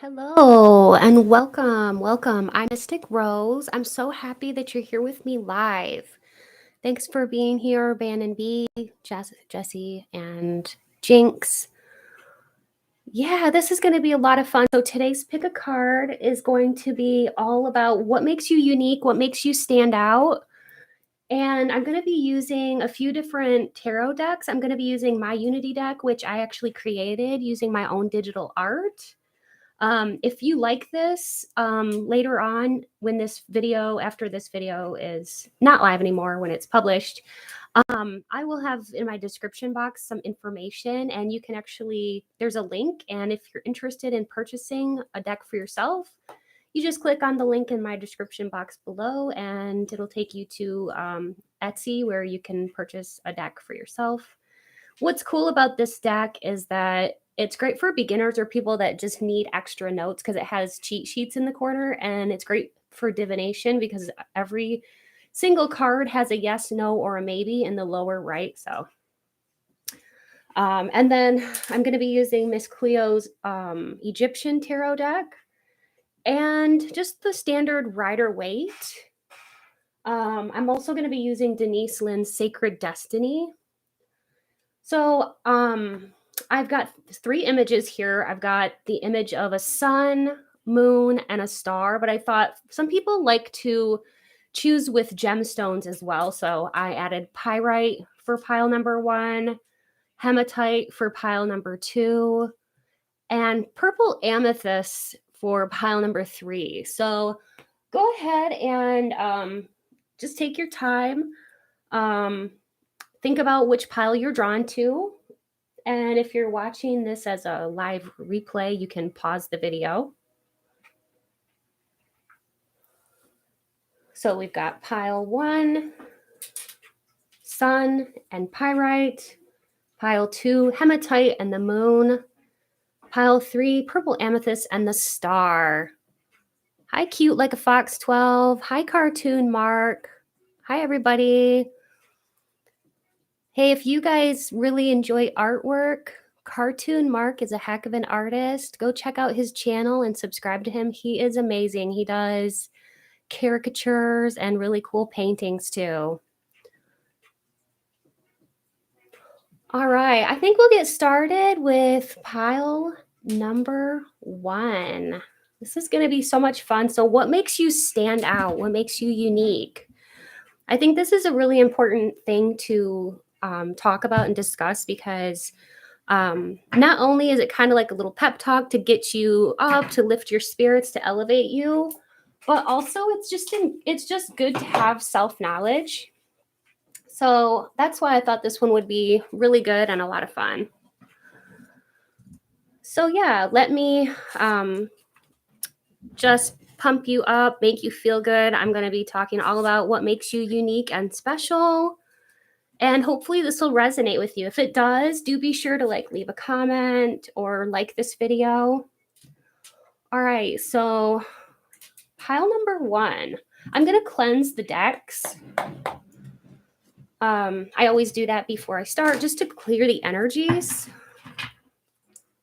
Hello and welcome. Welcome. I'm Mystic Rose. I'm so happy that you're here with me live. Thanks for being here, Ban and B, Jesse, and Jinx. Yeah, this is going to be a lot of fun. So today's pick a card is going to be all about what makes you unique, what makes you stand out. And I'm going to be using a few different tarot decks. I'm going to be using my Unity deck, which I actually created using my own digital art. If you like this, later on when after this video is not live anymore, when it's published, I will have in my description box some information, and you can there's a link, and if you're interested in purchasing a deck for yourself, you just click on the link in my description box below, and it'll take you to Etsy, where you can purchase a deck for yourself. What's cool about this deck is that it's great for beginners or people that just need extra notes because it has cheat sheets in the corner, and it's great for divination because every single card has a yes, no, or a maybe in the lower right. So, and then I'm going to be using Miss Cleo's Egyptian tarot deck and just the standard Rider-Waite. I'm also going to be using Denise Lynn's Sacred Destiny. So, I've got 3 images here. I've got the image of a sun, moon, and a star, but I thought some people like to choose with gemstones as well. So I added pyrite for pile number 1, hematite for pile number 2, and purple amethyst for pile number 3. So go ahead and just take your time. Think about which pile you're drawn to. And if you're watching this as a live replay, you can pause the video. So we've got pile 1, sun and pyrite. Pile 2, hematite and the moon. Pile 3, purple amethyst and the star. Hi, Cute Like a Fox 12. Hi, Cartoon Mark. Hi, everybody. Hey, if you guys really enjoy artwork, Cartoon Mark is a heck of an artist. Go check out his channel and subscribe to him. He is amazing. He does caricatures and really cool paintings too. All right, I think we'll get started with pile number 1. This is going to be so much fun. So what makes you stand out? What makes you unique? I think this is a really important thing to talk about and discuss because not only is it kind of like a little pep talk to get you up, to lift your spirits, to elevate you, but also it's just good to have self-knowledge. So that's why I thought this one would be really good and a lot of fun. So yeah, let me just pump you up, make you feel good. I'm going to be talking all about what makes you unique and special. And hopefully this will resonate with you. If it does, do be sure to leave a comment or like this video. All right, so pile number 1. I'm going to cleanse the decks. I always do that before I start just to clear the energies.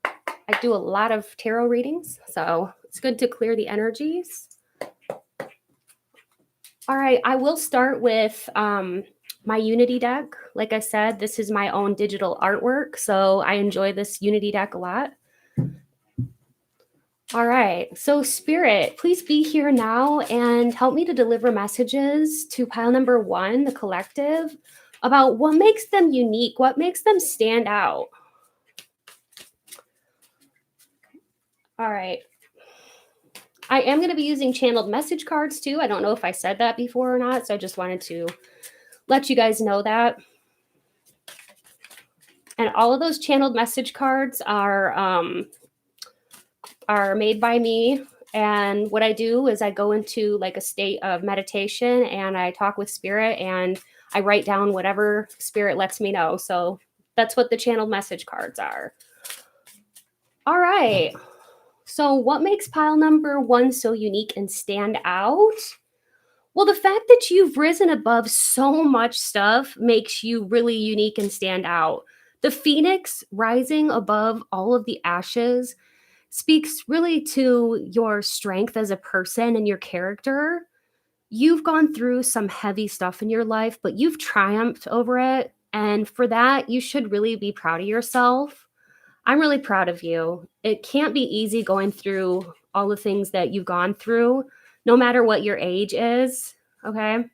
I do a lot of tarot readings, so it's good to clear the energies. All right, I will start with my Unity deck. Like I said, this is my own digital artwork, so I enjoy this Unity deck a lot. All right, so Spirit, please be here now and help me to deliver messages to pile number 1, the collective, about what makes them unique, what makes them stand out. All right. I am going to be using channeled message cards too. I don't know if I said that before or not, so I just wanted to let you guys know that. And all of those channeled message cards are made by me. And what I do is I go into a state of meditation and I talk with Spirit and I write down whatever Spirit lets me know. So that's what the channeled message cards are. All right. So what makes pile number 1 so unique and stand out? Well, the fact that you've risen above so much stuff makes you really unique and stand out. The phoenix rising above all of the ashes speaks really to your strength as a person and your character. You've gone through some heavy stuff in your life, but you've triumphed over it. And for that, you should really be proud of yourself. I'm really proud of you. It can't be easy going through all the things that you've gone through, no matter what your age is. Okay.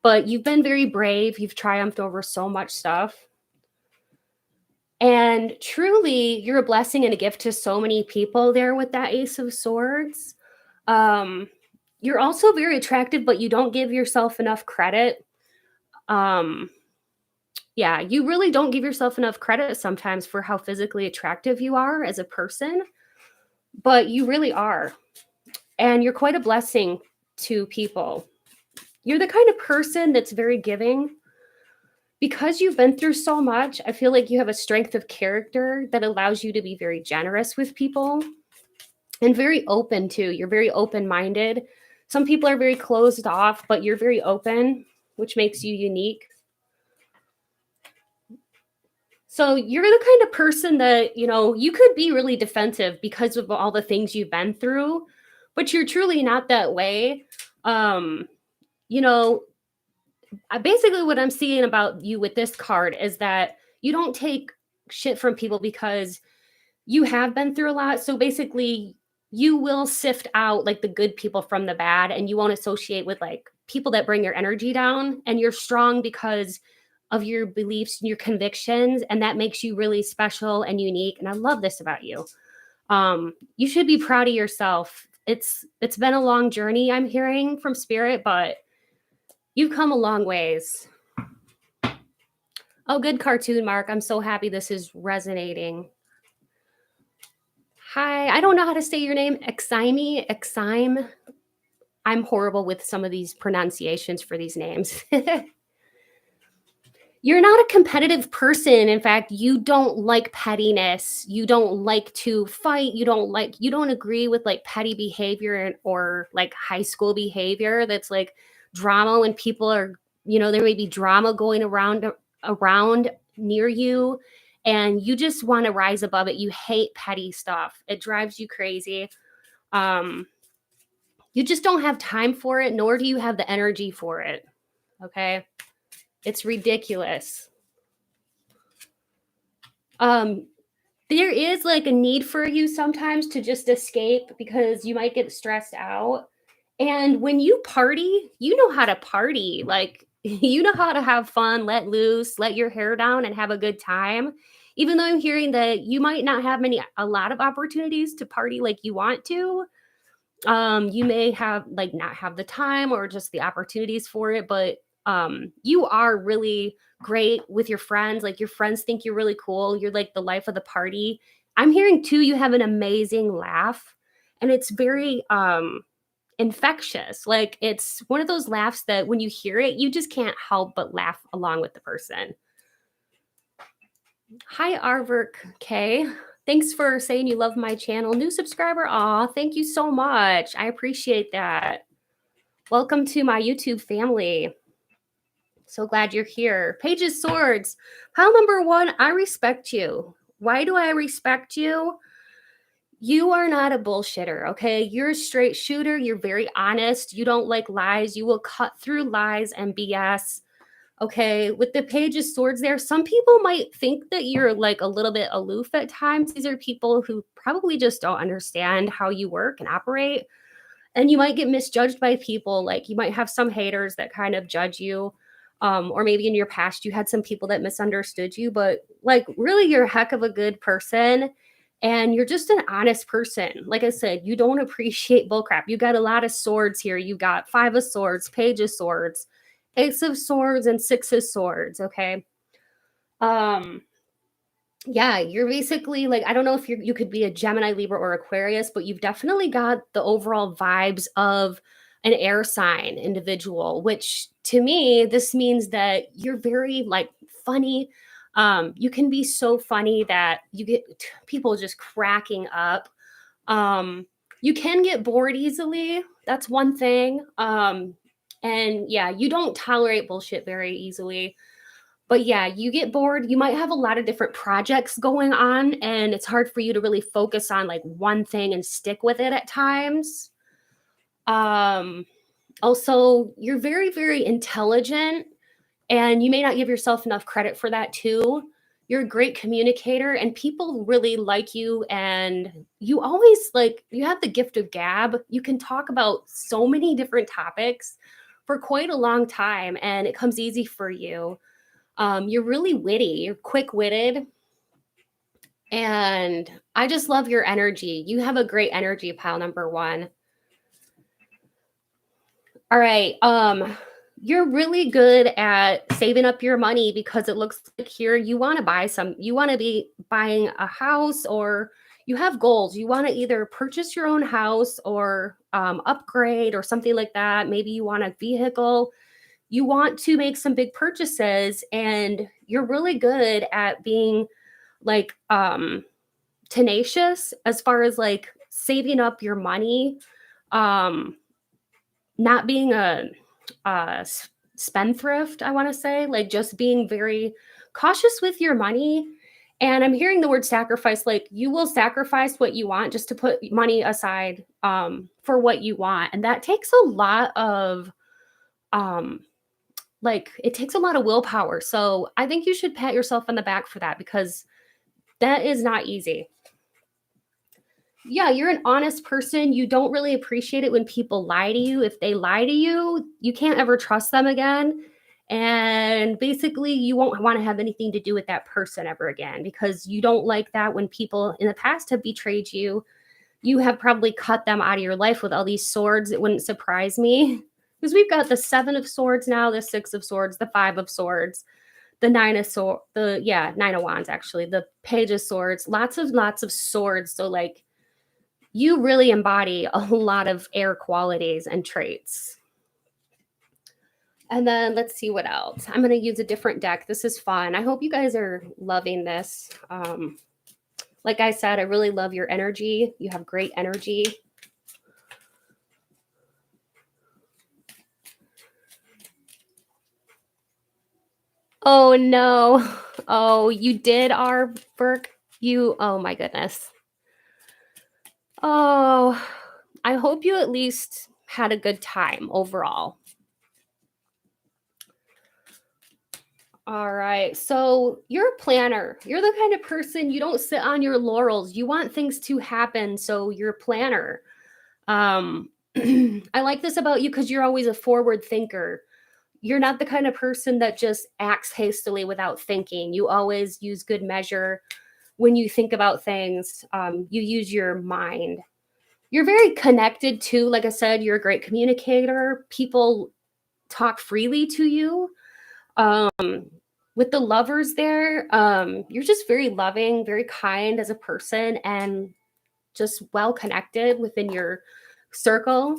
But you've been very brave. You've triumphed over so much stuff. And truly, you're a blessing and a gift to so many people there with that Ace of Swords. You're also very attractive, but you don't give yourself enough credit. Yeah, you really don't give yourself enough credit sometimes for how physically attractive you are as a person, but you really are. And you're quite a blessing to people. You're the kind of person that's very giving. Because you've been through so much, I feel like you have a strength of character that allows you to be very generous with people and very open too. You're very open-minded. Some people are very closed off, but you're very open, which makes you unique. So you're the kind of person that, you could be really defensive because of all the things you've been through, but you're truly not that way. You know, basically what I'm seeing about you with this card is that you don't take shit from people because you have been through a lot. So basically, you will sift out like the good people from the bad, and you won't associate with like people that bring your energy down. And you're strong because of your beliefs and your convictions, and that makes you really special and unique. And I love this about you. You should be proud of yourself. It's been a long journey, I'm hearing from spirit, but you've come a long ways. Oh, good cartoon, Mark. I'm so happy this is resonating. Hi, I don't know how to say your name. Exime. I'm horrible with some of these pronunciations for these names. You're not a competitive person. In fact, you don't like pettiness. You don't like to fight. You don't agree with like petty behavior or like high school behavior that's like drama when people are, there may be drama going around near you and you just want to rise above it. You hate petty stuff. It drives you crazy. You just don't have time for it, nor do you have the energy for it. Okay? It's ridiculous. There is like a need for you sometimes to just escape because you might get stressed out. And when you party, you know how to party. Like, you know how to have fun, let loose, let your hair down and have a good time. Even though I'm hearing that you might not have a lot of opportunities to party like you want to. You may have like not have the time or just the opportunities for it, but you are really great with your friends. Like your friends think you're really cool. You're like the life of the party. I'm hearing too, you have an amazing laugh and it's very infectious. Like it's one of those laughs that when you hear it, you just can't help but laugh along with the person. Hi, Arverk K. Thanks for saying you love my channel. New subscriber. Aw, thank you so much. I appreciate that. Welcome to my YouTube family. So glad you're here. Page of Swords. Pile number 1, I respect you. Why do I respect you? You are not a bullshitter, okay? You're a straight shooter. You're very honest. You don't like lies. You will cut through lies and BS. Okay, with the Page of Swords there, some people might think that you're like a little bit aloof at times. These are people who probably just don't understand how you work and operate. And you might get misjudged by people. Like you might have some haters that kind of judge you. Or maybe in your past you had some people that misunderstood you, but like really you're a heck of a good person. And you're just an honest person. Like I said, you don't appreciate bullcrap. You got a lot of swords here. You got 5 of Swords, Page of Swords, Ace of Swords, and 6 of Swords. Okay. Yeah, you're basically like, I don't know if you could be a Gemini, Libra, or Aquarius, but you've definitely got the overall vibes of an air sign individual, which to me, this means that you're very like funny. You can be so funny that you get people just cracking up. You can get bored easily. That's one thing. And yeah, you don't tolerate bullshit very easily. But yeah, you get bored. You might have a lot of different projects going on, and it's hard for you to really focus on like one thing and stick with it at times. Um, Also, you're very, very intelligent, and you may not give yourself enough credit for that too. You're a great communicator, and people really like you. And you always like, you have the gift of gab. You can talk about so many different topics for quite a long time, and it comes easy for you. You're really witty, you're quick witted, and I just love your energy. You have a great energy, pile number one. All right. You're really good at saving up your money because it looks like here you want to you want to be buying a house, or you have goals. You want to either purchase your own house or upgrade or something like that. Maybe you want a vehicle. You want to make some big purchases, and you're really good at being like tenacious as far as like saving up your money. Um, Not being a spendthrift, I want to say, like just being very cautious with your money. And I'm hearing the word sacrifice, like you will sacrifice what you want just to put money aside for what you want. And that takes a lot of, um, like, it takes a lot of willpower. So I think you should pat yourself on the back for that, because that is not easy. Yeah, you're an honest person. You don't really appreciate it when people lie to you. If they lie to you, you can't ever trust them again. And basically, you won't want to have anything to do with that person ever again, because you don't like that when people in the past have betrayed you. You have probably cut them out of your life with all these swords. It wouldn't surprise me, because we've got the Seven of Swords now, the Six of Swords, the Five of Swords, the Nine of Swords, Nine of Wands, actually, the Page of Swords, lots of swords. So like, you really embody a lot of air qualities and traits. And then let's see what else. I'm going to use a different deck. This is fun. I hope you guys are loving this. Like I said, I really love your energy. You have great energy. Oh no. Oh, you did, our Burke. Oh my goodness. Oh, I hope you at least had a good time overall. All right. So you're a planner. You're the kind of person, you don't sit on your laurels. You want things to happen. So you're a planner. I like this about you because you're always a forward thinker. You're not the kind of person that just acts hastily without thinking. You always use good measure when you think about things. You use your mind. You're very connected too. Like I said, you're a great communicator. People talk freely to you. With the lovers there, you're just very loving, very kind as a person, and just well connected within your circle.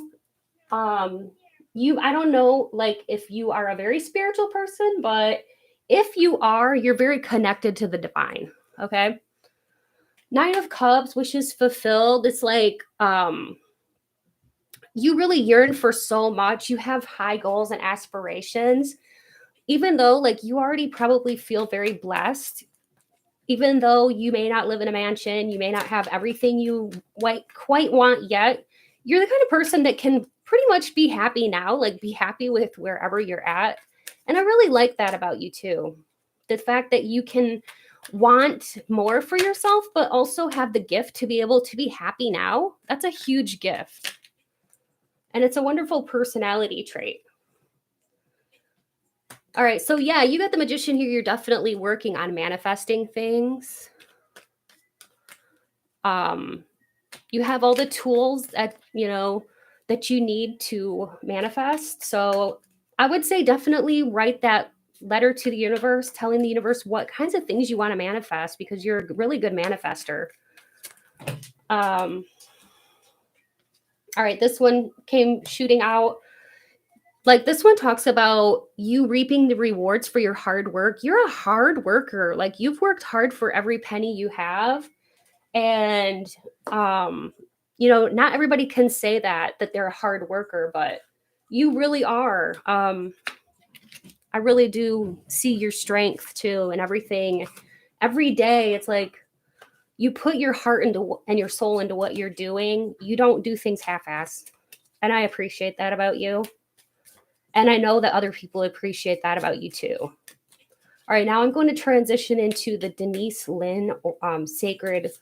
I don't know like if you are a very spiritual person, but if you are, you're very connected to the divine. Okay. Nine of Cups, wishes fulfilled. It's like you really yearn for so much. You have high goals and aspirations, even though like you already probably feel very blessed. Even though you may not live in a mansion, you may not have everything you quite want yet, you're the kind of person that can pretty much be happy now, like be happy with wherever you're at. And I really like that about you too. The fact that you can want more for yourself, but also have the gift to be able to be happy now. That's a huge gift. And it's a wonderful personality trait. All right. So yeah, you got the Magician here. You're definitely working on manifesting things. You have all the tools that you need to manifest. So I would say definitely write that letter to the universe, telling the universe what kinds of things you want to manifest, because you're a really good manifester. All right, this one came shooting out. Like, this one talks about you reaping the rewards for your hard work. You're a hard worker. Like, you've worked hard for every penny you have. And not everybody can say that they're a hard worker, but you really are. I I really do see your strength too and everything. Every day, it's like you put your heart into and your soul into what you're doing. You don't do things half-assed. And I appreciate that about you. And I know that other people appreciate that about you too. All right, now I'm going to transition into the Denise Lynn Sacred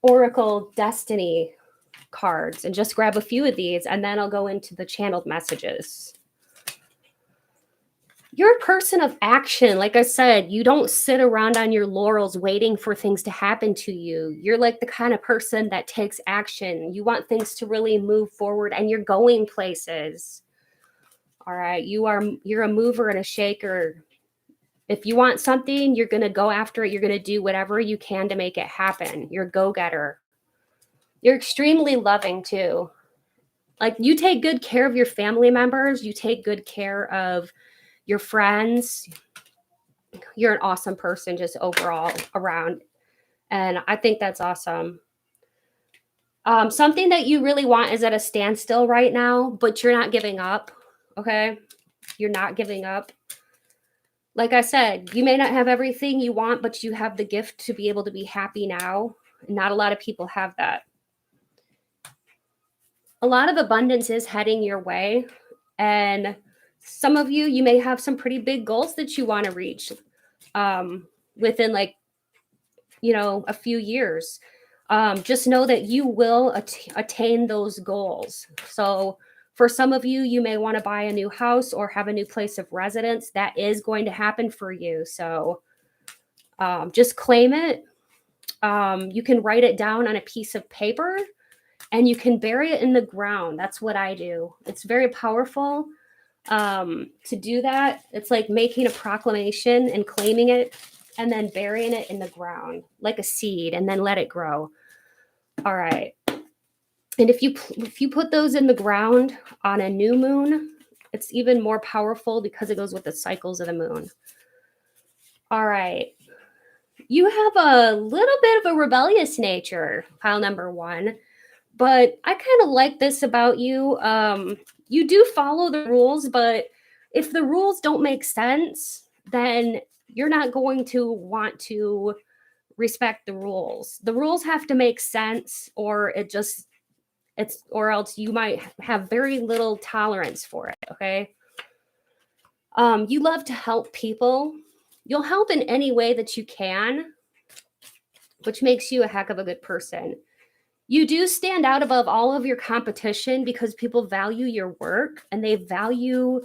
Oracle Destiny cards and just grab a few of these, and then I'll go into the channeled messages. You're a person of action. Like I said, you don't sit around on your laurels waiting for things to happen to you. You're like the kind of person that takes action. You want things to really move forward, and you're going places. All right, you're a mover and a shaker. If you want something, you're going to go after it. You're going to do whatever you can to make it happen. You're a go-getter. You're extremely loving too. Like, you take good care of your family members. You take good care of your friends. You're an awesome person just overall around. And I think that's awesome. Something that you really want is at a standstill right now, but you're not giving up. Okay? You're not giving up. Like I said, you may not have everything you want, but you have the gift to be able to be happy now. Not a lot of people have that. A lot of abundance is heading your way. And some of you, you may have some pretty big goals that you want to reach within, like, you know, a few years. Just know that you will attain those goals. So for some of you, you may want to buy a new house or have a new place of residence. That is going to happen for you. So just claim it. You can write it down on a piece of paper and you can bury it in the ground. That's what I do. It's very powerful to do that. It's like making a proclamation and claiming it and then burying it in the ground like a seed and then let it grow. All right. And if you put those in the ground on a new moon, it's even more powerful because it goes with the cycles of the moon. All right. You have a little bit of a rebellious nature, pile number 1, but I kind of like this about you. You do follow the rules, but if the rules don't make sense, then you're not going to want to respect the rules. The rules have to make sense, or or else you might have very little tolerance for it. Okay. You love to help people. You'll help in any way that you can, which makes you a heck of a good person. You do stand out above all of your competition because people value your work and they value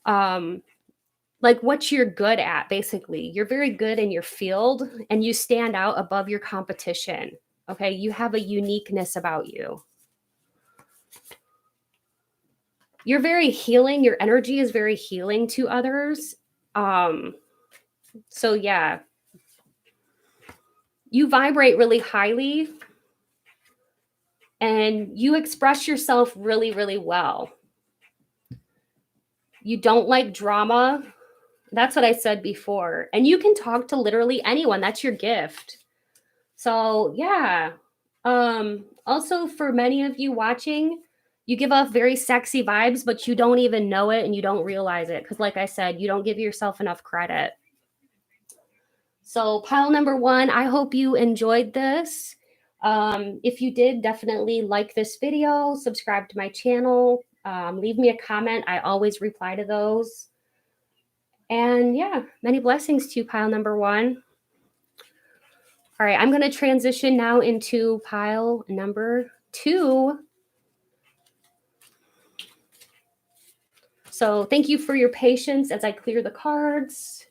like what you're good at. Basically, you're very good in your field and you stand out above your competition. Okay. You have a uniqueness about you. You're very healing. Your energy is very healing to others. So yeah, you vibrate really highly and you express yourself really, really well. You don't like drama. That's what I said before. And you can talk to literally anyone. That's your gift. So yeah. Also, for many of you watching, you give off very sexy vibes, but you don't even know it and you don't realize it. Because like I said, you don't give yourself enough credit. So pile number 1, I hope you enjoyed this. If you did, definitely like this video, subscribe to my channel, leave me a comment. I always reply to those. And yeah, many blessings to you, pile number 1. All right, I'm going to transition now into pile number 2. So thank you for your patience as I clear the cards.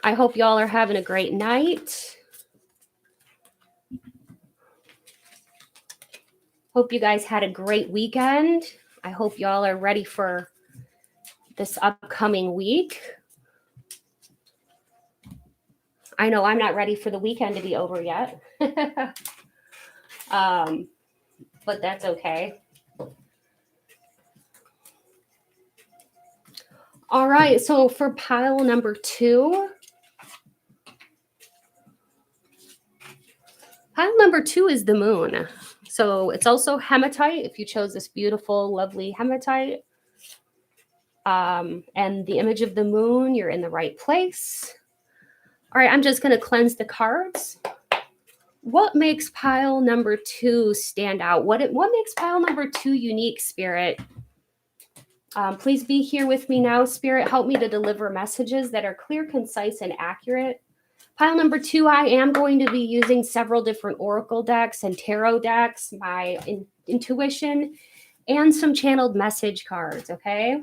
I hope y'all are having a great night. Hope you guys had a great weekend. I hope y'all are ready for this upcoming week. I know I'm not ready for the weekend to be over yet. But that's okay. All right, so for pile number 2, Pile number 2 is the moon. So it's also hematite if you chose this beautiful, lovely hematite. And the image of the moon, you're in the right place. All right, I'm just going to cleanse the cards. What makes pile number 2 stand out? What makes pile number 2 unique, Spirit? Please be here with me now, Spirit. Help me to deliver messages that are clear, concise, and accurate. Pile number 2, I am going to be using several different oracle decks and tarot decks, my intuition, and some channeled message cards, okay?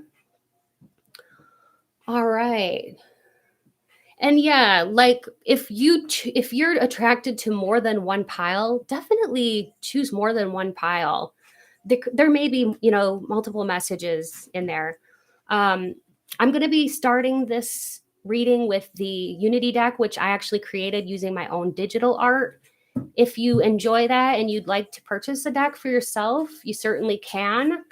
All right. And yeah, like if you're attracted to more than one pile, definitely choose more than one pile. There may be, multiple messages in there. I'm going to be starting this reading with the Unity deck, which I actually created using my own digital art. If you enjoy that and you'd like to purchase a deck for yourself, you certainly can.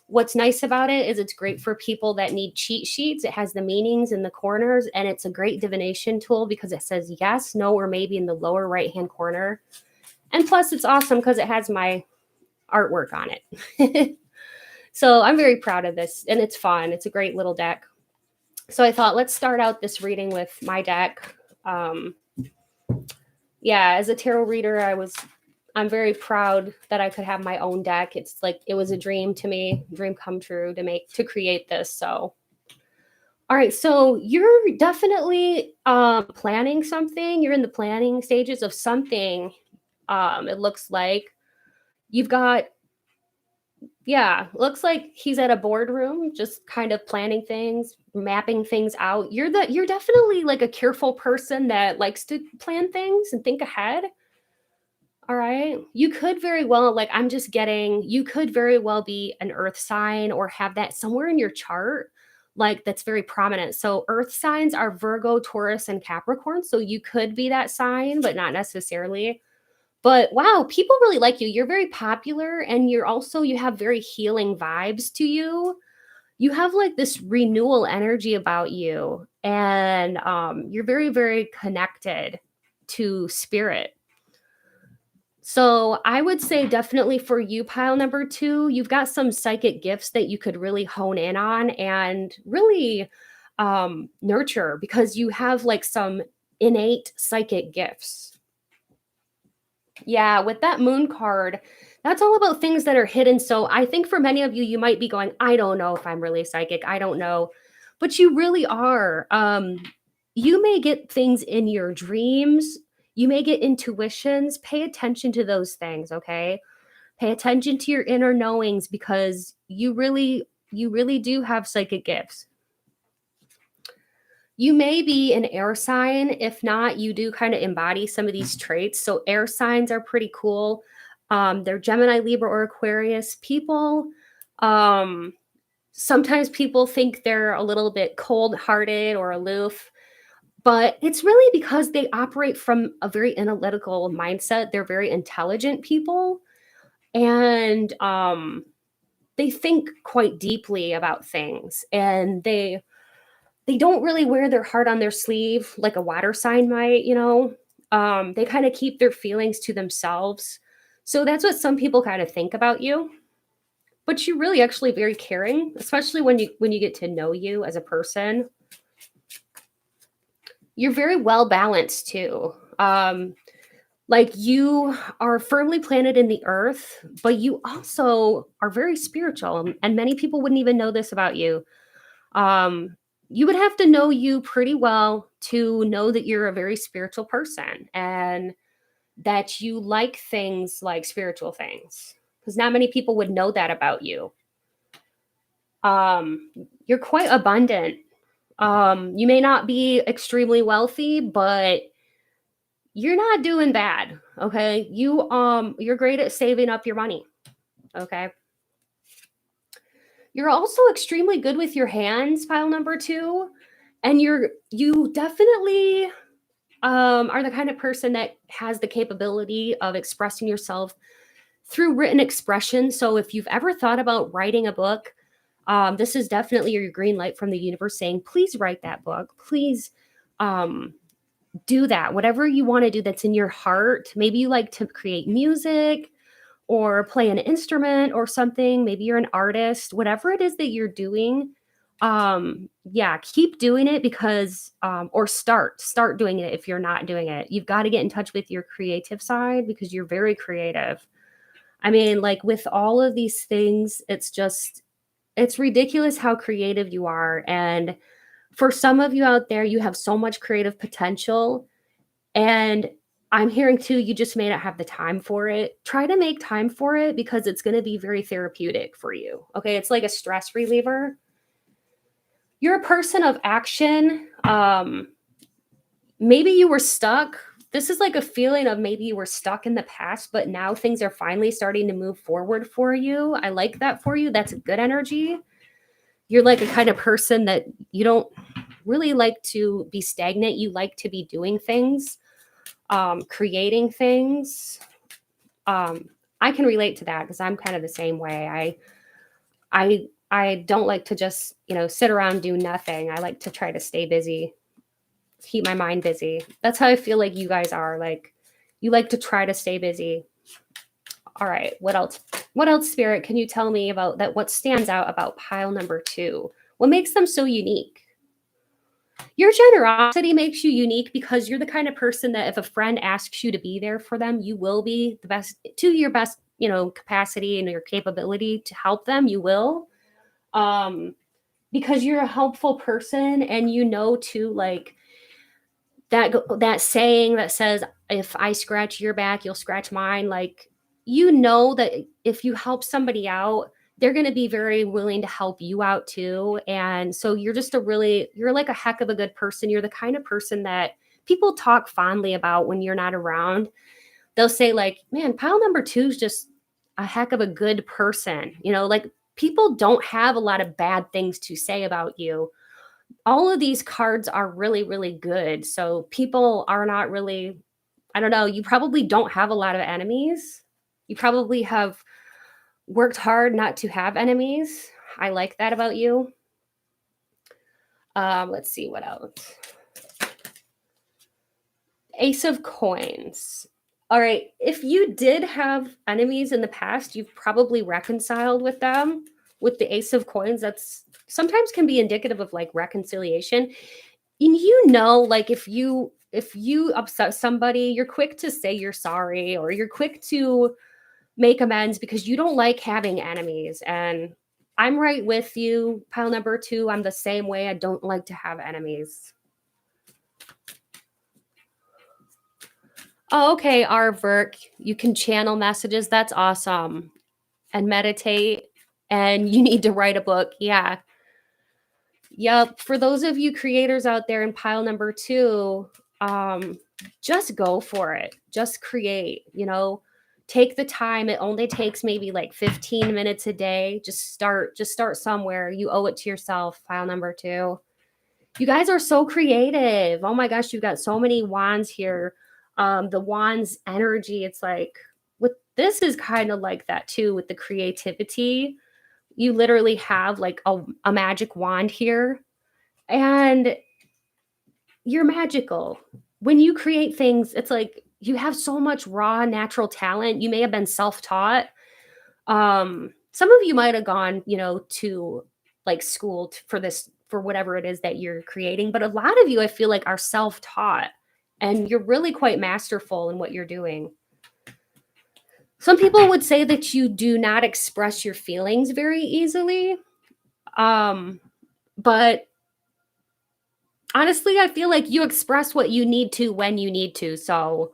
What's nice about it is it's great for people that need cheat sheets. It has the meanings in the corners, and it's a great divination tool because it says yes, no, or maybe in the lower right-hand corner. And plus, it's awesome because it has my artwork on it. So I'm very proud of this, and it's fun. It's a great little deck. So I thought, let's start out this reading with my deck. As a tarot reader, I'm very proud that I could have my own deck. It's like, it was a dream to me, dream come true to create this. So, all right. So you're definitely planning something. You're in the planning stages of something. It looks like you've got, looks like he's at a boardroom, just kind of planning things, mapping things out. You're definitely like a careful person that likes to plan things and think ahead. All right. You could very well, you could very well be an earth sign or have that somewhere in your chart, like that's very prominent. So earth signs are Virgo, Taurus, and Capricorn. So you could be that sign, but not necessarily. But wow, people really like you. You're very popular, and you have very healing vibes to you. You have like this renewal energy about you, and you're very, very connected to spirit. So I would say definitely for you, pile number 2, you've got some psychic gifts that you could really hone in on and really nurture, because you have like some innate psychic gifts. Yeah, with that moon card, that's all about things that are hidden. So I think for many of you, you might be going, I don't know if I'm really psychic. I don't know. But you really are. You may get things in your dreams. You may get intuitions. Pay attention to those things, okay? Pay attention to your inner knowings, because you really do have psychic gifts. You may be an air sign. If not, you do kind of embody some of these traits. So air signs are pretty cool. They're Gemini, Libra, or Aquarius people. Sometimes people think they're a little bit cold-hearted or aloof, but it's really because they operate from a very analytical mindset. They're very intelligent people, and they think quite deeply about things, and they don't really wear their heart on their sleeve like a water sign might, They kind of keep their feelings to themselves. So that's what some people kind of think about you. But you're really actually very caring, especially when you get to know you as a person. You're very well balanced too. Like you are firmly planted in the earth, but you also are very spiritual, and many people wouldn't even know this about you. You would have to know you pretty well to know that you're a very spiritual person and that you like things like spiritual things, because not many people would know that about you. You're quite abundant. You may not be extremely wealthy, but you're not doing bad. Okay. You're great at saving up your money. Okay. You're also extremely good with your hands, pile number 2. And you definitely are the kind of person that has the capability of expressing yourself through written expression. So if you've ever thought about writing a book, this is definitely your green light from the universe saying, please write that book. Please do that. Whatever you want to do that's in your heart. Maybe you like to create music or play an instrument or something. Maybe you're an artist. Whatever it is that you're doing, yeah, keep doing it because or start doing it if you're not doing it. You've got to get in touch with your creative side because you're very creative. I mean, like with all of these things, it's ridiculous how creative you are. And for some of you out there, you have so much creative potential. And I'm hearing too, you just may not have the time for it. Try to make time for it because it's going to be very therapeutic for you. Okay. It's like a stress reliever. You're a person of action. Maybe you were stuck. This is like a feeling of maybe you were stuck in the past, but now things are finally starting to move forward for you. I like that for you. That's a good energy. You're like a kind of person that you don't really like to be stagnant. You like to be doing things, creating things. I can relate to that because I'm kind of the same way. I don't like to just, sit around and do nothing. I like to try to stay busy, keep my mind busy. That's how I feel like you guys are. Like you like to try to stay busy. All right, what else? What else, Spirit, can you tell me about that? What stands out about pile number 2? What makes them so unique? Your generosity makes you unique because you're the kind of person that if a friend asks you to be there for them, you will be the best to your best, capacity and your capability to help them. You will. Because you're a helpful person and too, like that saying that says, if I scratch your back, you'll scratch mine. Like, that if you help somebody out, they're going to be very willing to help you out too. And so you're like a heck of a good person. You're the kind of person that people talk fondly about when you're not around. They'll say like, man, pile number 2 is just a heck of a good person. Like people don't have a lot of bad things to say about you. All of these cards are really, really good. So people are not really, I don't know, you probably don't have a lot of enemies. You probably have worked hard not to have enemies. I like that about you. Let's see what else. Ace of Coins. All right. If you did have enemies in the past, you've probably reconciled with them. With the Ace of Coins, that's sometimes can be indicative of like reconciliation. And like if you upset somebody, you're quick to say you're sorry or you're quick to make amends because you don't like having enemies. And I'm right with you, pile number 2. I'm the same way. I don't like to have enemies. Oh, okay, Artwork. You can channel messages. That's awesome. And meditate. And you need to write a book. Yeah. Yep. For those of you creators out there in pile number 2, just go for it. Just create, take the time. It only takes maybe like 15 minutes a day. Just start somewhere. You owe it to yourself, pile number 2. You guys are so creative. Oh my gosh, you've got so many wands here. The wands energy, it's like this is kind of like that too with the creativity. You literally have like a magic wand here and you're magical. When you create things, it's like you have so much raw natural talent. You may have been self-taught. Some of you might have gone, to like school for whatever it is that you're creating, but a lot of you I feel like are self-taught and you're really quite masterful in what you're doing. Some people would say that you do not express your feelings very easily. But honestly, I feel like you express what you need to when you need to. So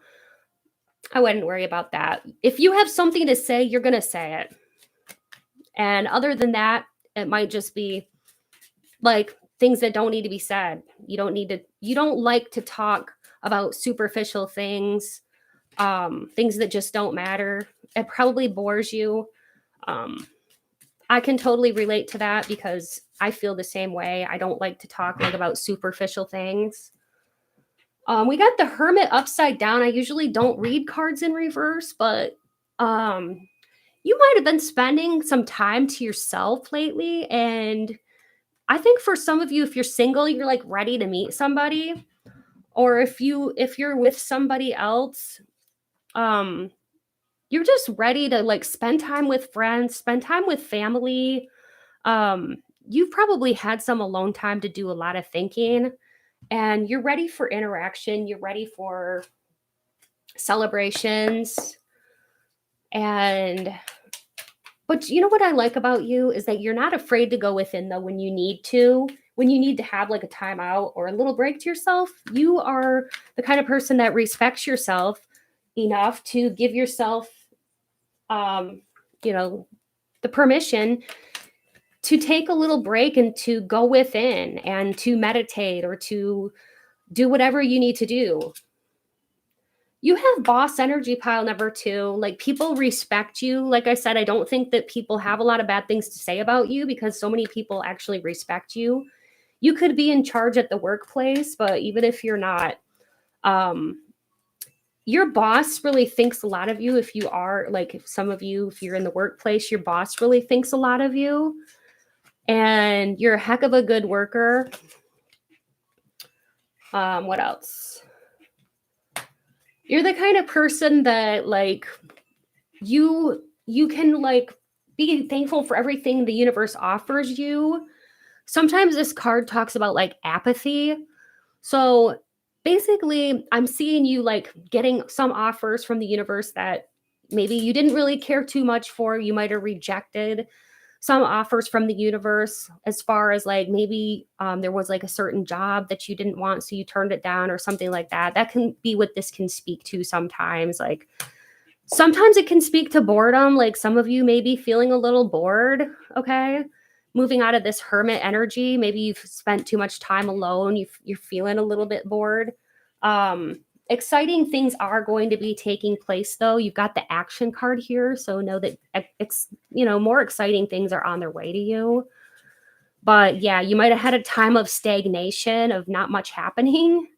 I wouldn't worry about that. If you have something to say, you're going to say it. And other than that, it might just be like things that don't need to be said. You don't like to talk about superficial things, things that just don't matter. It probably bores you. I can totally relate to that because I feel the same way. I don't like to talk like about superficial things. We got the Hermit upside down. I usually don't read cards in reverse, but you might have been spending some time to yourself lately. And I think for some of you, if you're single, you're like ready to meet somebody. or if you're with somebody else, you're just ready to like spend time with friends, spend time with family. You've probably had some alone time to do a lot of thinking, and you're ready for interaction, you're ready for celebrations. And but you know what I like about you is that you're not afraid to go within though when you need to. When you need to have like a timeout or a little break to yourself, you are the kind of person that respects yourself enough to give yourself, um, you know, the permission to take a little break and to go within and to meditate or to do whatever you need to do. You have boss energy, pile number 2. Like, people respect you. Like I said, I don't think that people have a lot of bad things to say about you because so many people actually respect you. You could be in charge at the workplace, but even if you're not, um, your boss really thinks a lot of you. If you are like, if some of you, if you're in the workplace, your boss really thinks a lot of you, and you're a heck of a good worker. What else? You're the kind of person that like you can like be thankful for everything the universe offers you. Sometimes this card talks about like apathy. So basically, I'm seeing you like getting some offers from the universe that maybe you didn't really care too much for. You might have rejected some offers from the universe, as far as like maybe there was like a certain job that you didn't want, so you turned it down or something like that. That can be what this can speak to sometimes. Like, sometimes it can speak to boredom. Like, some of you may be feeling a little bored, okay? Moving out of this hermit energy, maybe you've spent too much time alone. You're feeling a little bit bored. Exciting things are going to be taking place, though. You've got the action card here, so know that more exciting things are on their way to you. But yeah, you might have had a time of stagnation, of not much happening,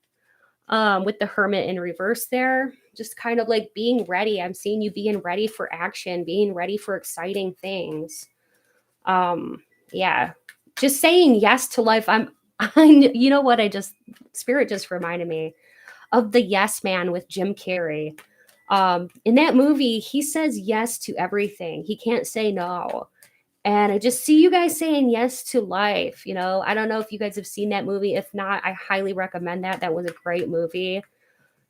with the hermit in reverse there. Just kind of like being ready. I'm seeing you being ready for action, being ready for exciting things. Yeah, just saying yes to life. You know what? Spirit just reminded me of the Yes Man with Jim Carrey. In that movie, he says yes to everything. He can't say no. And I just see you guys saying yes to life. I don't know if you guys have seen that movie. If not, I highly recommend that. That was a great movie,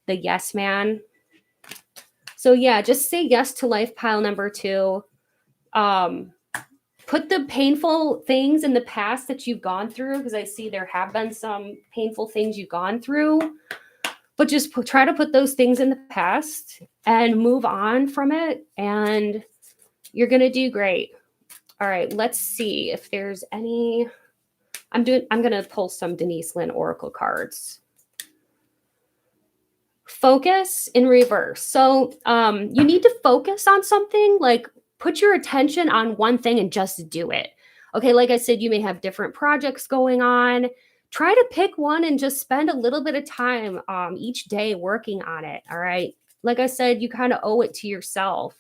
The Yes Man. So yeah, just say yes to life, pile number 2. Put the painful things in the past that you've gone through, because I see there have been some painful things you've gone through, but just try to put those things in the past and move on from it, and you're going to do great. All right, let's see if there's any. I'm going to pull some Denise Lynn Oracle cards. Focus in reverse. So you need to focus on something, like put your attention on one thing and just do it. Okay, like I said, you may have different projects going on. Try to pick one and just spend a little bit of time each day working on it. All right. Like I said, you kind of owe it to yourself.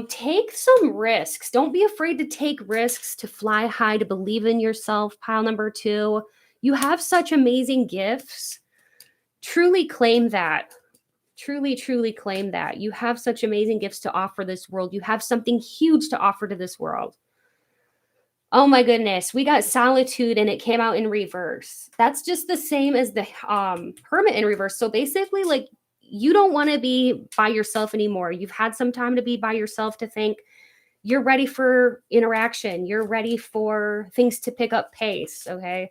Take some risks. Don't be afraid to take risks, to fly high, to believe in yourself. Pile number 2. You have such amazing gifts. Truly claim that. Truly, truly claim that. You have such amazing gifts to offer this world. You have something huge to offer to this world. Oh my goodness. We got solitude and it came out in reverse. That's just the same as the hermit in reverse. So basically, like, you don't want to be by yourself anymore. You've had some time to be by yourself, to think. You're ready for interaction. You're ready for things to pick up pace. Okay.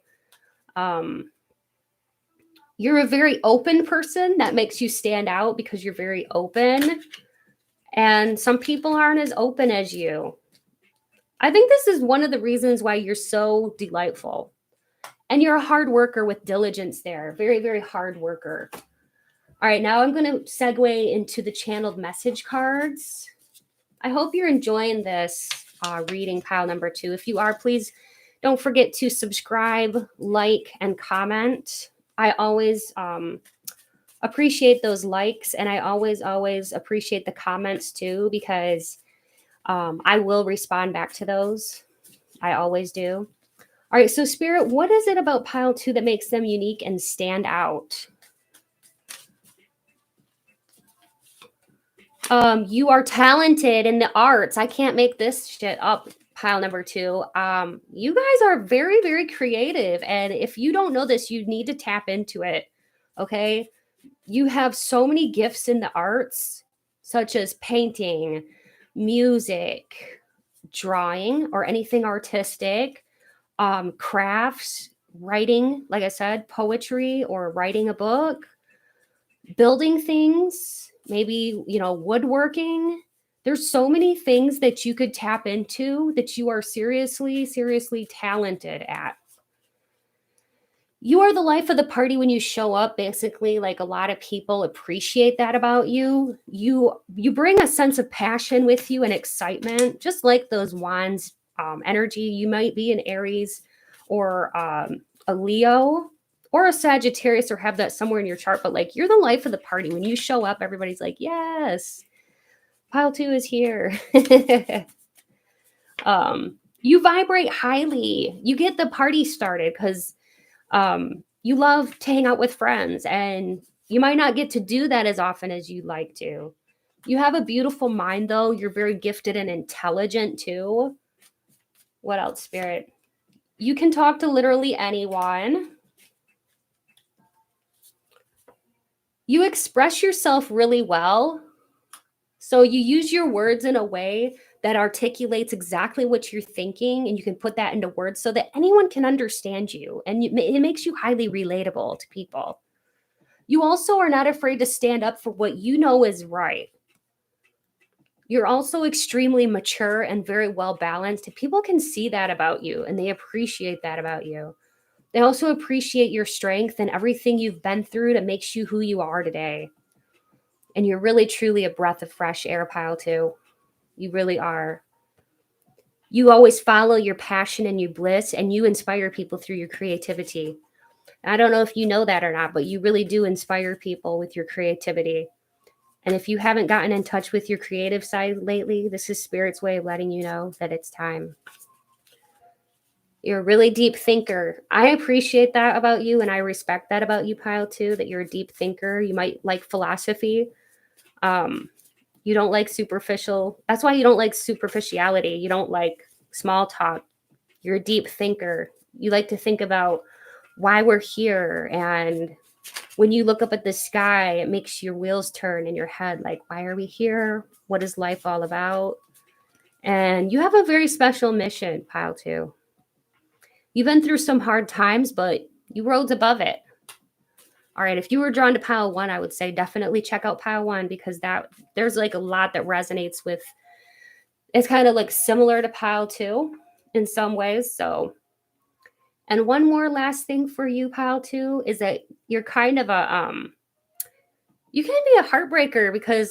You're a very open person. That makes you stand out because you're very open. And some people aren't as open as you. I think this is one of the reasons why you're so delightful. And you're a hard worker with diligence there. Very, very hard worker. All right, now I'm going to segue into the channeled message cards. I hope you're enjoying this reading, pile number 2. If you are, please don't forget to subscribe, like, and comment. I always appreciate those likes, and I always appreciate the comments too, because I will respond back to those. I always do. All right, so Spirit, what is it about pile 2 that makes them unique and stand out? You are talented in the arts. I can't make this shit up. Pile number 2. You guys are very, very creative. And if you don't know this, you need to tap into it. Okay. You have so many gifts in the arts, such as painting, music, drawing, or anything artistic, crafts, writing, like I said, poetry, or writing a book, building things, maybe, woodworking. There's so many things that you could tap into that you are seriously, seriously talented at. You are the life of the party when you show up. Basically, like, a lot of people appreciate that about you. You bring a sense of passion with you and excitement, just like those wands energy. You might be an Aries or a Leo or a Sagittarius, or have that somewhere in your chart, but like, you're the life of the party. When you show up, everybody's like, yes, pile 2 is here. You vibrate highly. You get the party started because you love to hang out with friends, and you might not get to do that as often as you'd like to. You have a beautiful mind, though. You're very gifted and intelligent too. What else, Spirit? You can talk to literally anyone. You express yourself really well. So you use your words in a way that articulates exactly what you're thinking, and you can put that into words so that anyone can understand you. And it makes you highly relatable to people. You also are not afraid to stand up for what you know is right. You're also extremely mature and very well balanced. People can see that about you, and they appreciate that about you. They also appreciate your strength and everything you've been through that makes you who you are today. And you're really, truly a breath of fresh air, pile 2. You really are. You always follow your passion and your bliss, and you inspire people through your creativity. I don't know if you know that or not, but you really do inspire people with your creativity. And if you haven't gotten in touch with your creative side lately, this is Spirit's way of letting you know that it's time. You're a really deep thinker. I appreciate that about you, and I respect that about you, pile 2, that you're a deep thinker. You might like philosophy. You don't like superficial. That's why you don't like superficiality. You don't like small talk. You're a deep thinker. You like to think about why we're here. And when you look up at the sky, it makes your wheels turn in your head. Like, why are we here? What is life all about? And you have a very special mission, pile 2. You've been through some hard times, but you rose above it. All right, if you were drawn to pile 1, I would say definitely check out pile 1, because there's like a lot that resonates with. It's kind of like similar to pile 2 in some ways. So, and one more last thing for you, pile 2, is that you're kind of you can be a heartbreaker, because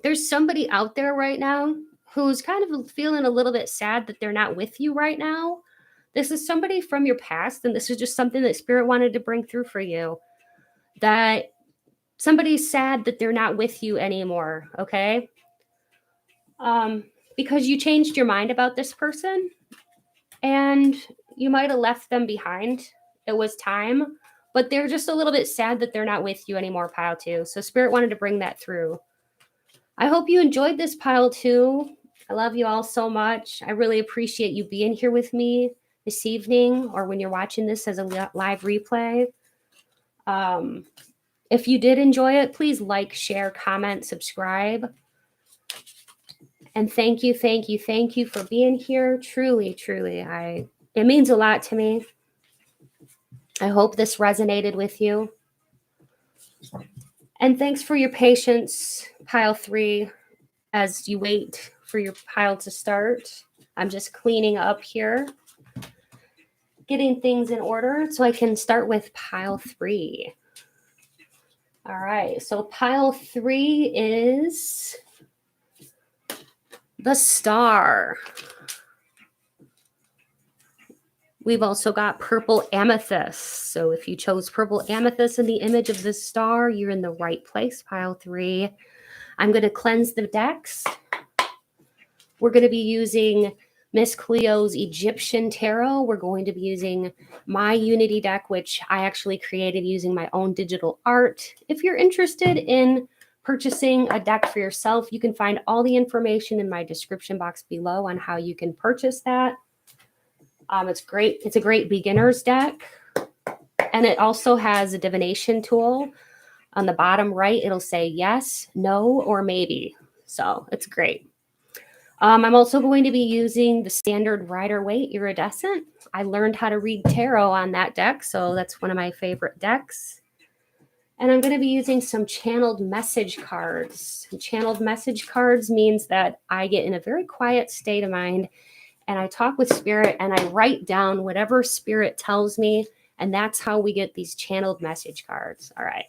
there's somebody out there right now who's kind of feeling a little bit sad that they're not with you right now. This is somebody from your past, and this is just something that Spirit wanted to bring through for you. That somebody's sad that they're not with you anymore, okay? Because you changed your mind about this person, and you might have left them behind. It was time, but they're just a little bit sad that they're not with you anymore, pile 2. So Spirit wanted to bring that through. I hope you enjoyed this, pile 2. I love you all so much. I really appreciate you being here with me this evening, or when you're watching this as a live replay. If you did enjoy it, please like, share, comment, subscribe. And thank you for being here. Truly, truly, it means a lot to me. I hope this resonated with you. And thanks for your patience, pile 3, as you wait for your pile to start. I'm just cleaning up here, getting things in order so I can start with pile 3. All right, so pile 3 is the Star. We've also got purple amethyst. So if you chose purple amethyst in the image of the star, you're in the right place, pile 3. I'm going to cleanse the decks. We're going to be using Miss Cleo's Egyptian Tarot. We're going to be using my Unity deck, which I actually created using my own digital art. If you're interested in purchasing a deck for yourself, you can find all the information in my description box below on how you can purchase that. It's great. It's a great beginner's deck. And it also has a divination tool. On the bottom right, it'll say yes, no, or maybe. So it's great. I'm also going to be using the standard Rider-Waite Iridescent. I learned how to read tarot on that deck, so that's one of my favorite decks. And I'm going to be using some channeled message cards. And channeled message cards means that I get in a very quiet state of mind and I talk with spirit and I write down whatever spirit tells me. And that's how we get these channeled message cards. All right.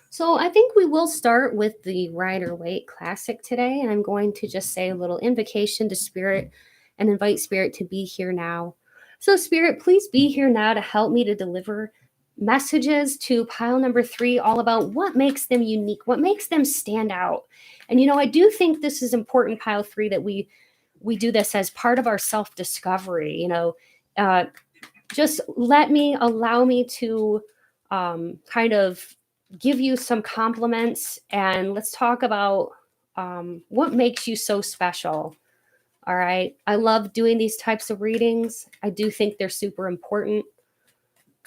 So I think we will start with the Rider-Waite Classic today. And I'm going to just say a little invocation to spirit and invite spirit to be here now. So spirit, please be here now to help me to deliver messages to pile number 3, all about what makes them unique, what makes them stand out. And, I do think this is important, pile 3, that we do this as part of our self-discovery, just allow me to kind of give you some compliments and let's talk about what makes you so special. All right. I love doing these types of readings. I do think they're super important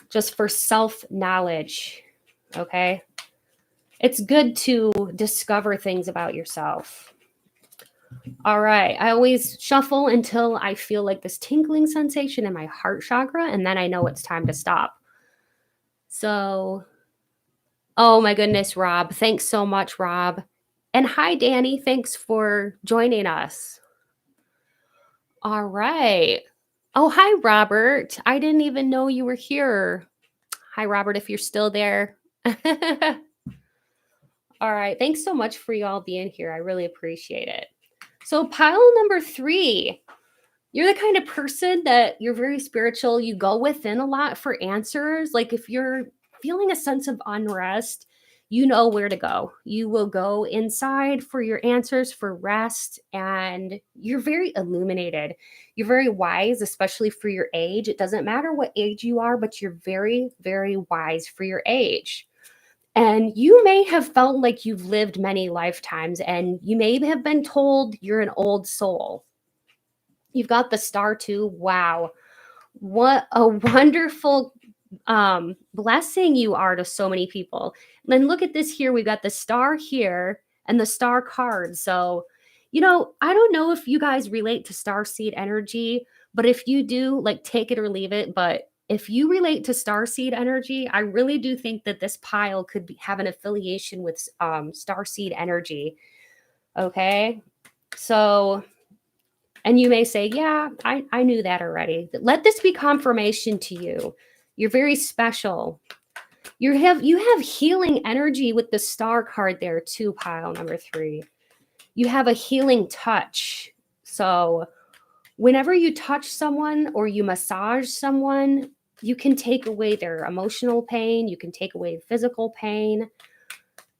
just for self-knowledge. Okay. It's good to discover things about yourself. All right. I always shuffle until I feel like this tingling sensation in my heart chakra, and then I know it's time to stop. So, oh my goodness, Rob. Thanks so much, Rob. And hi, Danny. Thanks for joining us. All right. Oh, hi, Robert. I didn't even know you were here. Hi, Robert, if you're still there. All right. Thanks so much for you all being here. I really appreciate it. So pile number 3, you're the kind of person that you're very spiritual. You go within a lot for answers. Like if you're feeling a sense of unrest, you know where to go. You will go inside for your answers, for rest, and you're very illuminated. You're very wise, especially for your age. It doesn't matter what age you are, but you're very, very wise for your age. And you may have felt like you've lived many lifetimes, and you may have been told you're an old soul. You've got the star too. Wow. What a wonderful blessing you are to so many people. And then look at this here. We've got the star here and the star card. So, I don't know if you guys relate to starseed energy, but if you do, like, take it or leave it. But if you relate to starseed energy, I really do think that this pile could have an affiliation with starseed energy. Okay. So, and you may say, yeah, I knew that already. Let this be confirmation to you. You're very special. You have healing energy with the star card there too, pile number 3. You have a healing touch. So whenever you touch someone or you massage someone, you can take away their emotional pain. You can take away physical pain.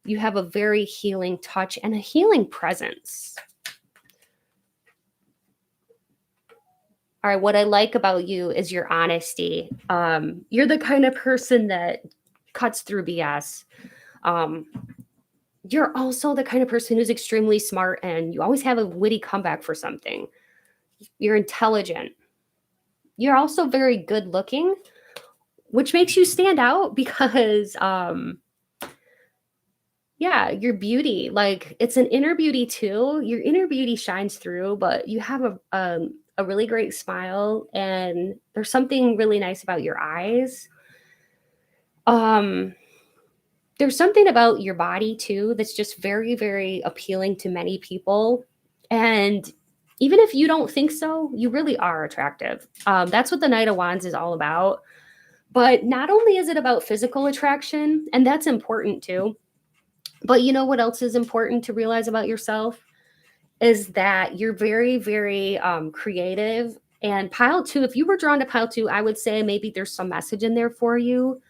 You have a very healing touch and a healing presence. All right, what I like about you is your honesty. You're the kind of person that cuts through BS. You're also the kind of person who's extremely smart and you always have a witty comeback for something. You're intelligent. You're also very good looking, which makes you stand out because, your beauty, like it's an inner beauty too. Your inner beauty shines through, but you have a really great smile and there's something really nice about your eyes. There's something about your body too that's just very, very appealing to many people. And even if you don't think so, you really are attractive. That's what the Knight of Wands is all about. But not only is it about physical attraction, and that's important too, but you know what else is important to realize about yourself? Is that you're very, very creative. And pile 2, if you were drawn to pile 2, I would say maybe there's some message in there for you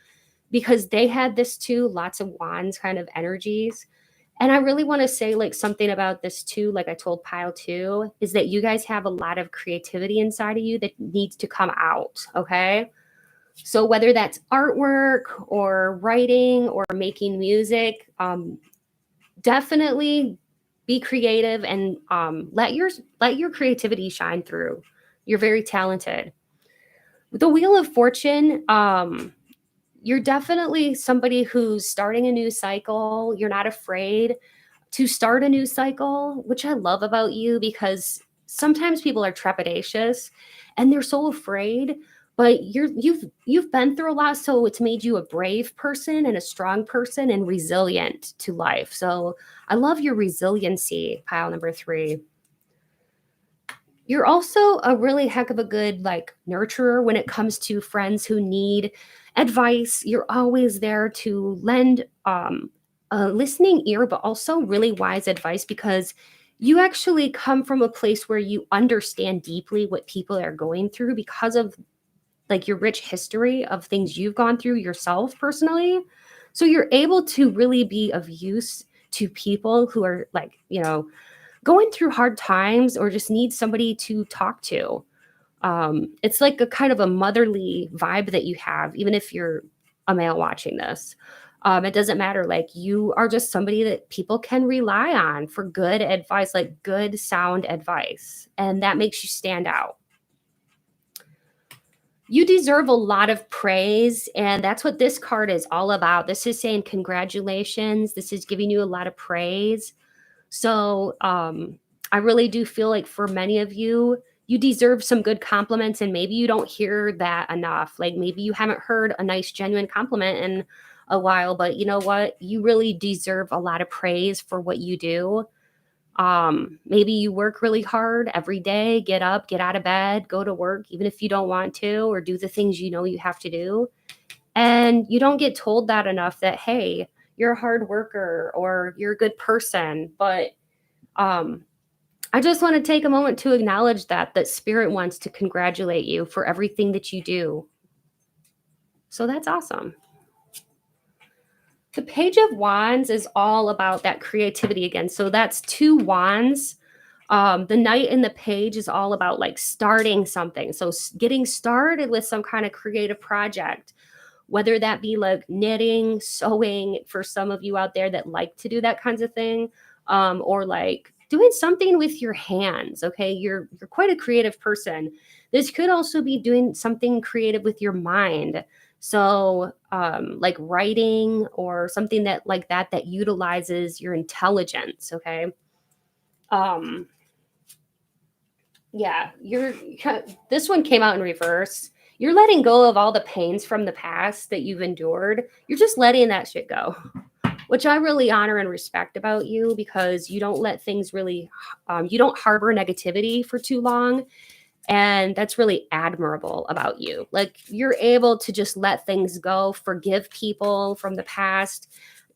because they had this too, lots of wands kind of energies. And I really want to say like something about this too, like I told Pile too, is that you guys have a lot of creativity inside of you that needs to come out. Okay. So whether that's artwork or writing or making music, definitely be creative and let your creativity shine through. You're very talented. The Wheel of Fortune, you're definitely somebody who's starting a new cycle. You're not afraid to start a new cycle, which I love about you because sometimes people are trepidatious and they're so afraid, but you've been through a lot, so it's made you a brave person and a strong person and resilient to life. So I love your resiliency, pile number 3. You're also a really heck of a good like nurturer when it comes to friends who need advice. You're always there to lend a listening ear, but also really wise advice because you actually come from a place where you understand deeply what people are going through because of like your rich history of things you've gone through yourself personally. So you're able to really be of use to people who are like, going through hard times or just need somebody to talk to. It's like a kind of a motherly vibe that you have, even if you're a male watching this. It doesn't matter. Like you are just somebody that people can rely on for good advice, like good sound advice. And that makes you stand out. You deserve a lot of praise. And that's what this card is all about. This is saying congratulations. This is giving you a lot of praise. So I really do feel like for many of you, you deserve some good compliments, and maybe you don't hear that enough. Like maybe you haven't heard a nice, genuine compliment in a while, but you know what? You really deserve a lot of praise for what you do. Maybe you work really hard every day, get up, get out of bed, go to work, even if you don't want to, or do the things you know you have to do. And you don't get told that enough that, hey, you're a hard worker or you're a good person. But I just want to take a moment to acknowledge that Spirit wants to congratulate you for everything that you do. So that's awesome. The Page of Wands is all about that creativity again. So that's 2 wands. The Knight and the Page is all about like starting something. So getting started with some kind of creative project, whether that be like knitting, sewing for some of you out there that like to do that kinds of thing, or like doing something with your hands. Okay, you're quite a creative person. This could also be doing something creative with your mind. So like writing or something that like that utilizes your intelligence. Okay. Um, yeah, this one came out in reverse. You're letting go of all the pains from the past that you've endured. You're just letting that shit go, which I really honor and respect about you because you don't let things really, you don't harbor negativity for too long. And that's really admirable about you. Like you're able to just let things go, forgive people from the past.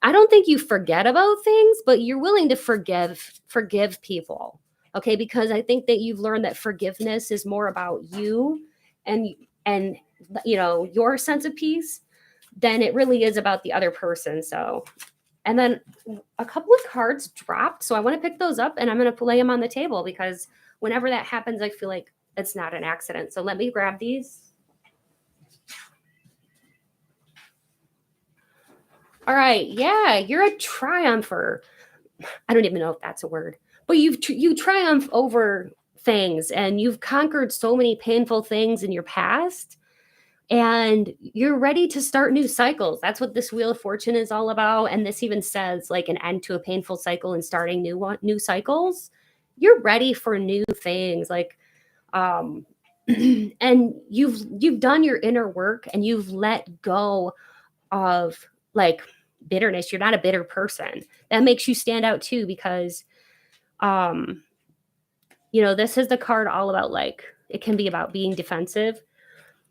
I don't think you forget about things, but you're willing to forgive people. Okay, because I think that you've learned that forgiveness is more about you and and your sense of peace than it really is about the other person. So, and then a couple of cards dropped, so I want to pick those up and I'm going to lay them on the table because whenever that happens, I feel like it's not an accident. So let me grab these. All right. Yeah, you're a triumpher. I don't even know if that's a word, but you triumph over things and you've conquered so many painful things in your past and you're ready to start new cycles. That's what this Wheel of Fortune is all about. And this even says like an end to a painful cycle and starting new cycles. You're ready for new things. Like and you've done your inner work and you've let go of like bitterness. You're not a bitter person. That makes you stand out too because this is the card all about like it can be about being defensive.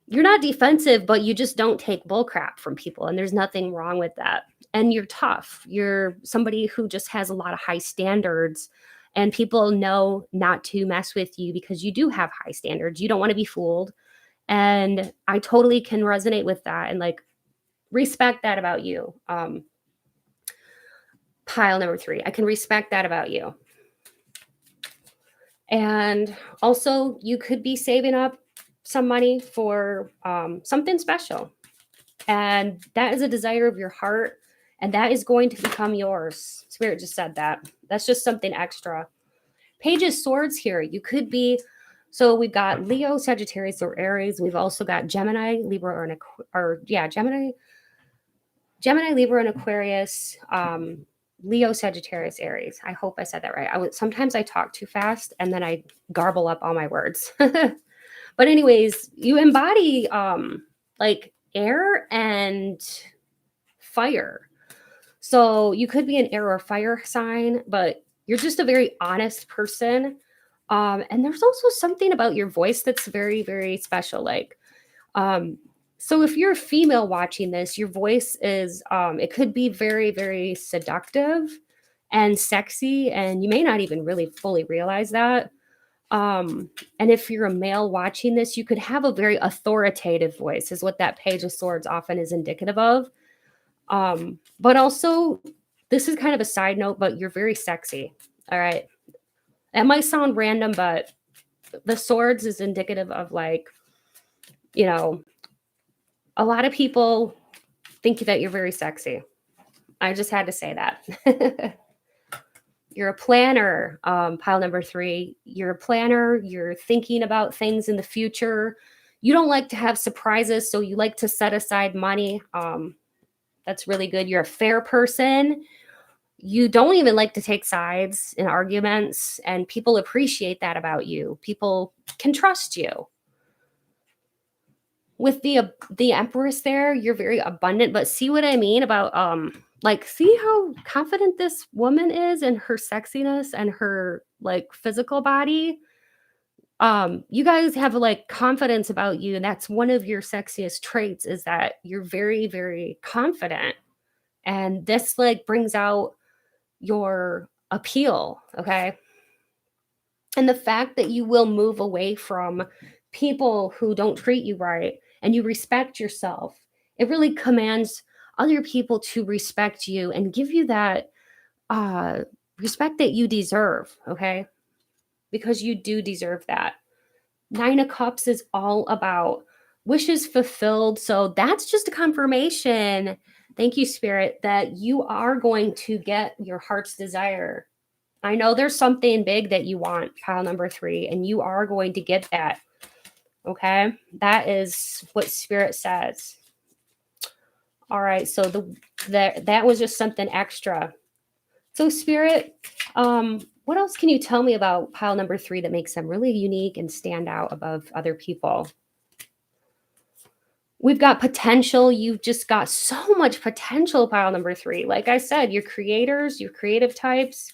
You're not defensive, but you just don't take bull crap from people, and there's nothing wrong with that. And you're tough. You're somebody who just has a lot of high standards, and people know not to mess with you because you do have high standards. You don't want to be fooled. And I totally can resonate with that and like respect that about you. Pile number 3. I can respect that about you. And also, you could be saving up some money for something special. And that is a desire of your heart. And that is going to become yours. Spirit just said that. That's just something extra. Page of Swords here. You could be, so we've got Leo, Sagittarius, or Aries. We've also got Gemini, Libra, Gemini, Libra, and Aquarius. Leo, Sagittarius, Aries. I hope I said that right. Sometimes I talk too fast and then I garble up all my words. But anyways, you embody like air and fire. So you could be an air or fire sign, but you're just a very honest person. And there's also something about your voice that's very, very special. Like, so if you're a female watching this, your voice is, it could be very, very seductive and sexy, and you may not even really fully realize that. And if you're a male watching this, you could have a very authoritative voice, is what that Page of Swords often is indicative of. But also, this is kind of a side note, but you're very sexy. All right. That might sound random, but the swords is indicative of, like, you know, a lot of people think that you're very sexy. I just had to say that. You're a planner, pile number 3. You're a planner. You're thinking about things in the future. You don't like to have surprises, so you like to set aside money. That's really good. You're a fair person. You don't even like to take sides in arguments, and people appreciate that about you. People can trust you. With the Empress there, you're very abundant, but see what I mean about like, see how confident this woman is in her sexiness and her like physical body. You guys have like confidence about you, and that's one of your sexiest traits, is that you're very, very confident. And this like brings out your appeal, okay? And the fact that you will move away from people who don't treat you right and you respect yourself, it really commands other people to respect you and give you that respect that you deserve, okay? Because you do deserve that. 9 of Cups is all about wishes fulfilled. So that's just a confirmation. Thank you, Spirit, that you are going to get your heart's desire. I know there's something big that you want, pile number 3, and you are going to get that. Okay? That is what Spirit says. All right, so that was just something extra. So Spirit, what else can you tell me about pile number 3 that makes them really unique and stand out above other people? We've got potential. You've just got so much potential, pile number 3. Like I said, you're creators, you're creative types.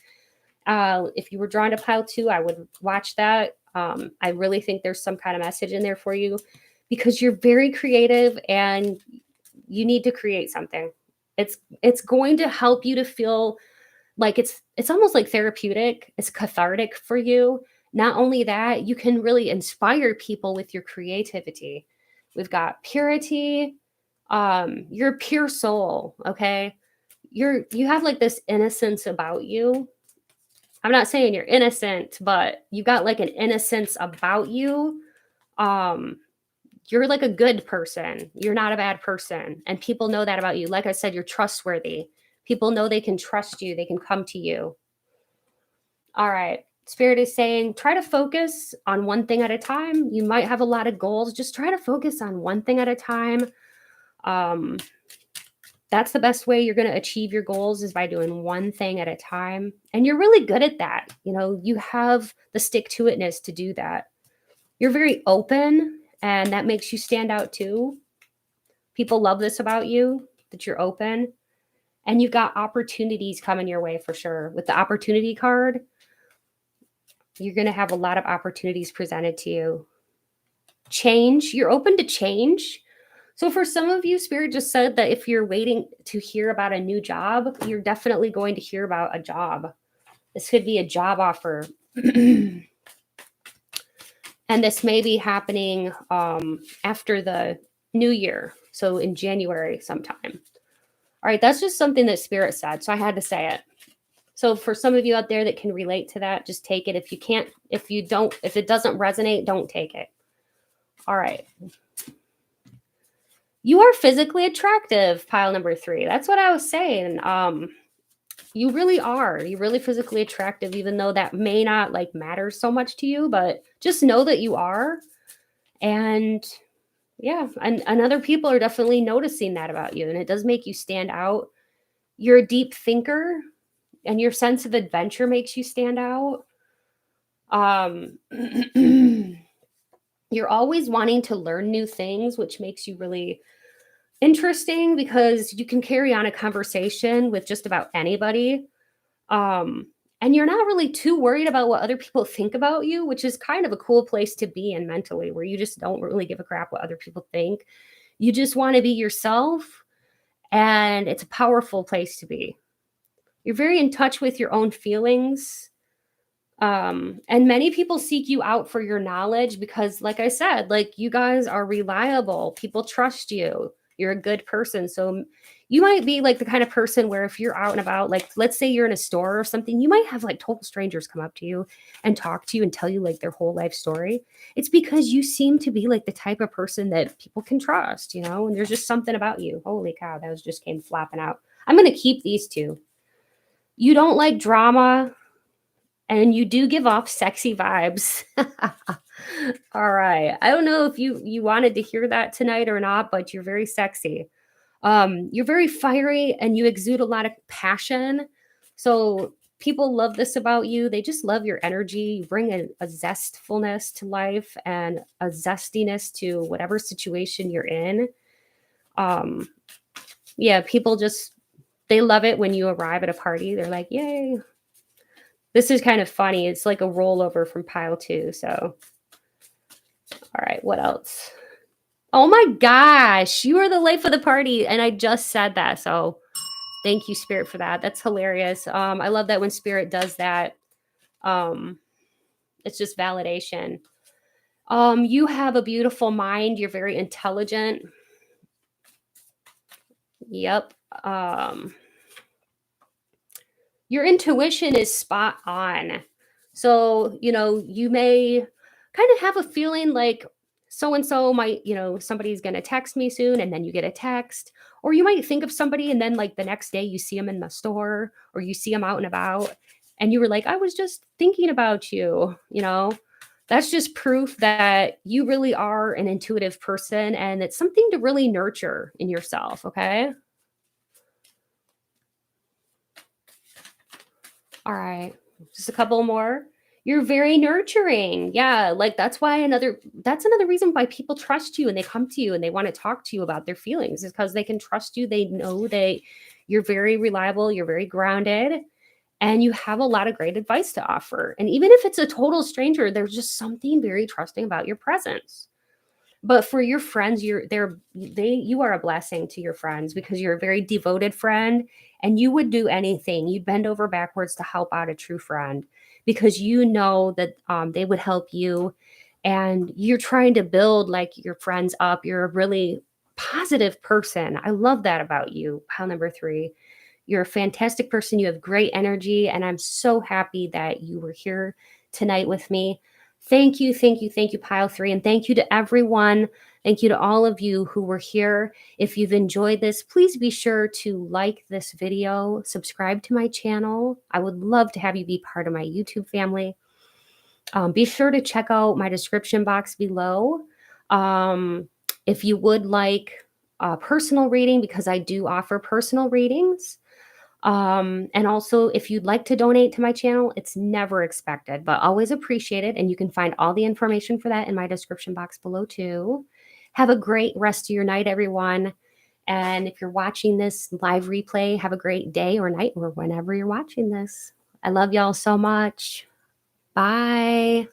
If you were drawn to pile 2, I would watch that. I really think there's some kind of message in there for you, because you're very creative and you need to create something. It's going to help you to feel like it's almost like therapeutic. It's cathartic for you. Not only that, you can really inspire people with your creativity. We've got purity. You're a pure soul, okay? You have like this innocence about you. I'm not saying you're innocent, but you got like an innocence about you. You're like a good person. You're not a bad person. And people know that about you. Like I said, you're trustworthy. People know they can trust you. They can come to you. All right. Spirit is saying, try to focus on one thing at a time. You might have a lot of goals. Just try to focus on one thing at a time. That's the best way you're going to achieve your goals, is by doing one thing at a time. And you're really good at that. You know, you have the stick-to-itness to do that. You're very open, and that makes you stand out too. People love this about you, that you're open. And you've got opportunities coming your way for sure. With the opportunity card, you're going to have a lot of opportunities presented to you. Change. You're open to change. So for some of you, Spirit just said that if you're waiting to hear about a new job, you're definitely going to hear about a job. This could be a job offer. And this may be happening after the new year. So in January sometime. All right, that's just something that Spirit said. So I had to say it. So for some of you out there that can relate to that, just take it. If you can't, if it doesn't resonate, don't take it. All right. You are physically attractive, pile number 3. That's what I was saying. You really are. You're really physically attractive, even though that may not like matter so much to you, but just know that you are. And yeah, and other people are definitely noticing that about you. And it does make you stand out. You're a deep thinker, and your sense of adventure makes you stand out. You're always wanting to learn new things, which makes you really interesting because you can carry on a conversation with just about anybody. And you're not really too worried about what other people think about you, which is kind of a cool place to be in mentally, where you just don't really give a crap what other people think. You just want to be yourself, and it's a powerful place to be. You're very in touch with your own feelings. And many people seek you out for your knowledge because, like I said, like you guys are reliable. People trust you. You're a good person. So you might be like the kind of person where if you're out and about, like let's say you're in a store or something, you might have like total strangers come up to you and talk to you and tell you like their whole life story. It's because you seem to be like the type of person that people can trust, you know, and there's just something about you. Holy cow, that just came flapping out. I'm going to keep these 2. You don't like drama, and you do give off sexy vibes. All right. I don't know if you wanted to hear that tonight or not, but you're very sexy. You're very fiery, and you exude a lot of passion. So people love this about you. They just love your energy. You bring a zestfulness to life and a zestiness to whatever situation you're in. Yeah, people they love it when you arrive at a party. They're like, yay. This is kind of funny. It's like a rollover from pile 2. So, all right, what else? Oh my gosh, you are the life of the party. And I just said that. So thank you, Spirit, for that. That's hilarious. I love that when Spirit does that. It's just validation. You have a beautiful mind. You're very intelligent. Yep. Your intuition is spot on. So, you know, you may kind of have a feeling like so and so might, you know, somebody's going to text me soon, and then you get a text. Or you might think of somebody, and then like the next day you see them in the store, or you see them out and about, and you were like, I was just thinking about you, you know. That's just proof that you really are an intuitive person, and it's something to really nurture in yourself, okay? All right. Just a couple more. You're very nurturing. Yeah, like that's another reason why people trust you and they come to you and they want to talk to you about their feelings, is because they can trust you. They know that you're very reliable, you're very grounded, and you have a lot of great advice to offer. And even if it's a total stranger, there's just something very trusting about your presence. But for your friends, you are a blessing to your friends because you're a very devoted friend, and you would do anything. You'd bend over backwards to help out a true friend because you know that they would help you, and you're trying to build like your friends up. You're a really positive person. I love that about you. Pile number 3. You're a fantastic person. You have great energy, and I'm so happy that you were here tonight with me. Thank you, thank you, thank you, pile 3. And thank you to everyone. Thank you to all of you who were here. If you've enjoyed this, please be sure to like this video, subscribe to my channel. I would love to have you be part of my YouTube family. Be sure to check out my description box below. If you would like a personal reading, because I do offer personal readings. And also, if you'd like to donate to my channel, it's never expected, but always appreciated. And you can find all the information for that in my description box below too. Have a great rest of your night, everyone. And if you're watching this live replay, have a great day or night or whenever you're watching this. I love y'all so much. Bye.